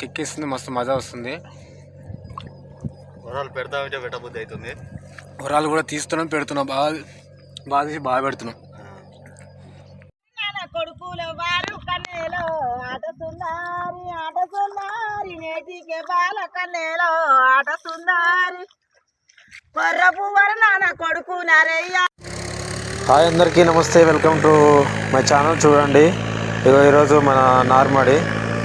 కిక్కిస్తుంది, మస్తు మజా వస్తుంది. వరాలు పెడతామంటే పెట్టబుద్ధి అవుతుంది. వరాలు కూడా తీస్తున్నాం, పెడుతున్నాం, బాగా తీసి బాగా పెడుతున్నాం. కొడుకుల వారు కన్నేలో ఆట సుందారి, ఆట సుందారి నేటికే బాల కన్నేలో ఆట సుందారి కొర్రపు వరనాన కొడుకు నరయ్య. హాయ్ అందరికీ నమస్తే, వెల్కమ్ టు మై ఛానల్. చూడండి ఇగో ఈరోజు మన నార్మడి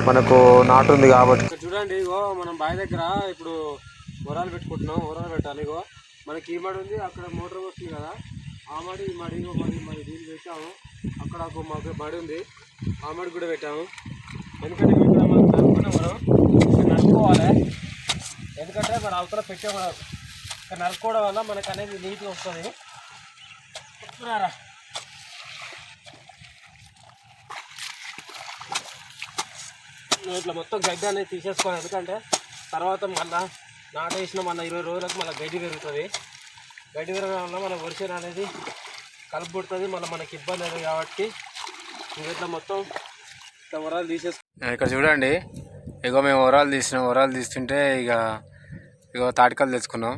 మనకు నాటు ఉంది కాబట్టి చూడండి. ఇగో మనం బావి దగ్గర ఇప్పుడు వరాలు పెట్టుకుంటున్నాం. వరాలు పెట్టాలి. ఇగో మనకి ఈ మడి ఉంది, అక్కడ మోటార్ వస్తుంది కదా, ఆ మడి ఈ మడి మరి దీన్ని పెట్టాము. అక్కడ ఒక మాకు మడి ఉంది, ఆ మడి కూడా పెట్టాము. ఎందుకంటే ఇక్కడ మనం నరుకున్నాం, మనం నరుకోవాలి. ఎందుకంటే మన అవతల పెట్టే ఇక్కడ నరుకోవడం వల్ల మనకు అనేది నీట్గా వస్తుంది. చెప్తున్నారా ఇట్లా మొత్తం గడ్డి అనేది తీసేసుకోవాలి. ఎందుకంటే తర్వాత మళ్ళీ నాటేసిన మళ్ళీ 20 రోజులకు మళ్ళీ గడ్డి పెరుగుతుంది. గడ్డి పెరగడం వల్ల మన వర్షం అనేది కలుపు పుడుతుంది, మళ్ళీ మనకి ఇబ్బంది అవుతుంది. కాబట్టి ఇట్లా మొత్తం ఇట్లా వరాలు తీసేసుకున్నాం. ఇక్కడ చూడండి, ఇగో మేము వరాలు తీస్తుంటే ఇగో తాటికలు తెచ్చుకున్నాం.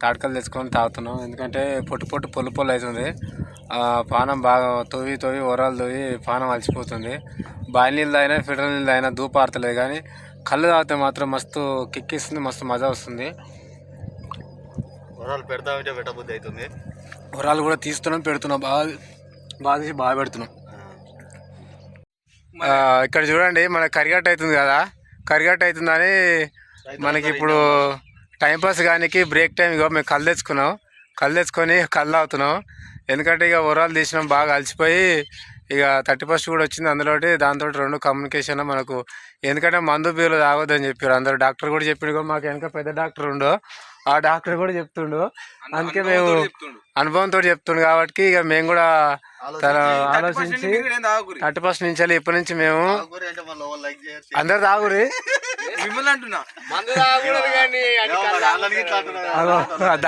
తాటికలు తెచ్చుకొని తాగుతున్నాం. ఎందుకంటే పొట్టు పొల్లు అవుతుంది. పానం బాగా తోవి వరాలు తోవి పానం అలసిపోతుంది. బావి నీళ్ళు అయినా ఫిల్టర్ నీళ్ళు అయినా దూపారతలేదు, కానీ కళ్ళు తాగితే మాత్రం మస్తు కిక్కిస్తుంది, మస్తు మజా వస్తుంది. వరాలు పెడతామంటే పెట్టబుద్ధి అవుతుంది. వరాలు కూడా తీస్తున్నాం, పెడుతున్నాం, బాగా తీసి బాగా పెడుతున్నాం. ఇక్కడ చూడండి, మన కరిగట్టు అవుతుంది కదా, కరిగట్టు అవుతుందని మనకి ఇప్పుడు టైంపాస్ కానీ బ్రేక్ టైం ఇక మేము కళ్ళు తెచ్చుకొని కళ్ళు తాగుతున్నాం. ఎందుకంటే ఇక వరాలు తీసినాం, బాగా అలసిపోయి ఇక 31st కూడా వచ్చింది. అందులోటి దాంతో 2 కమ్యూనికేషన్ మనకు. ఎందుకంటే మందు బీర్లు తాగొద్దని చెప్పారు అందరు. డాక్టర్ కూడా చెప్పిండు, మాకు వెనక పెద్ద డాక్టర్ ఉండు, ఆ డాక్టర్ కూడా చెప్తుండు. అందుకే మేము అనుభవంతో చెప్తుండు కాబట్టి ఇక మేము కూడా ఆలోచించి 31st నుంచి వెళ్ళి ఇప్పటి నుంచి మేము అందరు తాగురి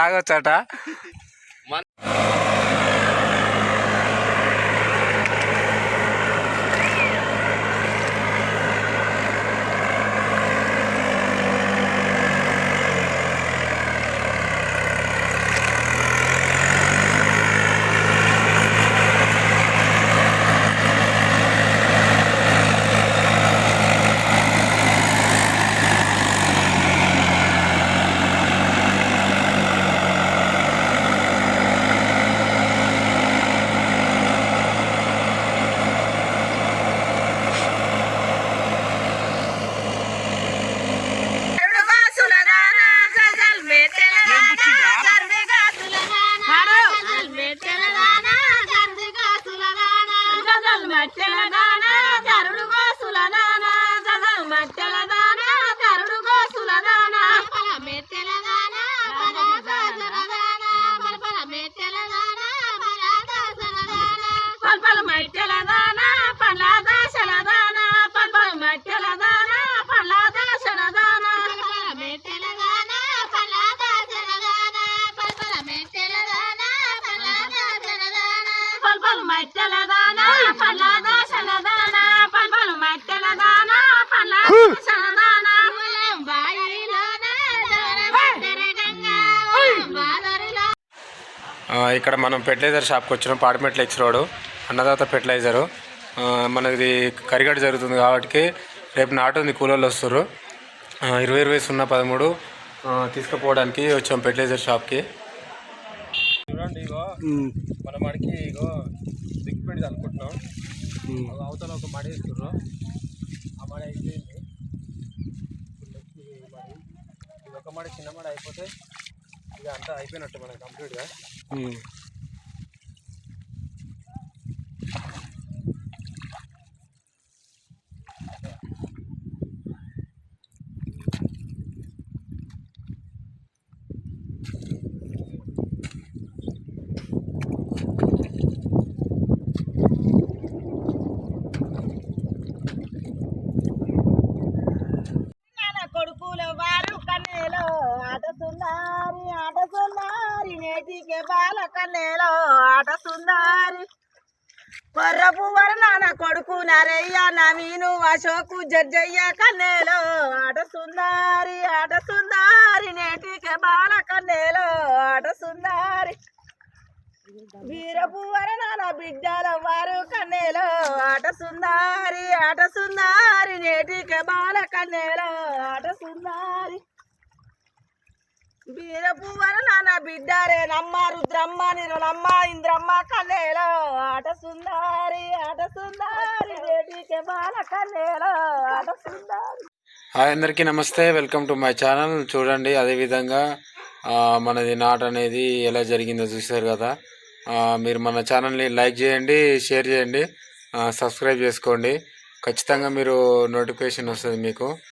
తాగొచ్చట. ఇక్కడ మనం ఫెర్టిలైజర్ షాప్కి వచ్చినాం. పాడిమెట్ల ఎక్స్ రోడ్ అన్నదాత ఫెర్టిలైజరు. మనది కరిగట్టు జరుగుతుంది కాబట్టి రేపు నాటు ఉంది, కూలోళ్ళు వస్తారు. 2020-13 తీసుకుపోవడానికి వచ్చాం ఫెర్టిలైజర్ షాప్కి. చూడండి, ఇగో మన మడికి ఇగో దిక్కుపెట్టి అనుకుంటున్నాం. అవతల ఒక మడి వేస్తుర్రు, ఆ మడి అయిపోయింది. ఇది ఒక మడి, చిన్న మడి అయిపోతే ఇక అంతా అయిపోయినట్టు మనకి కంప్లీట్గా. కొడుకుల వారు కన్నేలో ఆట సుందారి, ఆట సుందారి నేటికే బాల కన్నేలో ఆట సుందారి కొర్రపు నాన్న కొడుకు నరయ్య నవీను అశోకు జడ్జయ్య కన్నేలో ఆట సుందారి నేటికే బాల కన్నేలో ఆట సుందారి వీరపు నాన్న బిడ్డల వారు కన్నేలో ఆట సుందారి నేటికే బాల కన్నేలో ఆట సుందారి వీరపు నాన్న బిడ్డారే నమ్మ రుద్రమ్మ నిరులమ్మ ఇంద్రమ్మ కన్నేలో ఆట సుందారి నేటికే బాల కన్నేలో ఆట సుందారి. హాయ్ అందరికీ నమస్తే, వెల్కమ్ టు మై ఛానల్. చూడండి, అదేవిధంగా మనది నాట్ అనేది ఎలా జరిగిందో చూశారు కదా. మీరు మన ఛానల్ని లైక్ చేయండి, షేర్ చేయండి, సబ్స్క్రైబ్ చేసుకోండి. ఖచ్చితంగా మీరు నోటిఫికేషన్ వస్తుంది మీకు.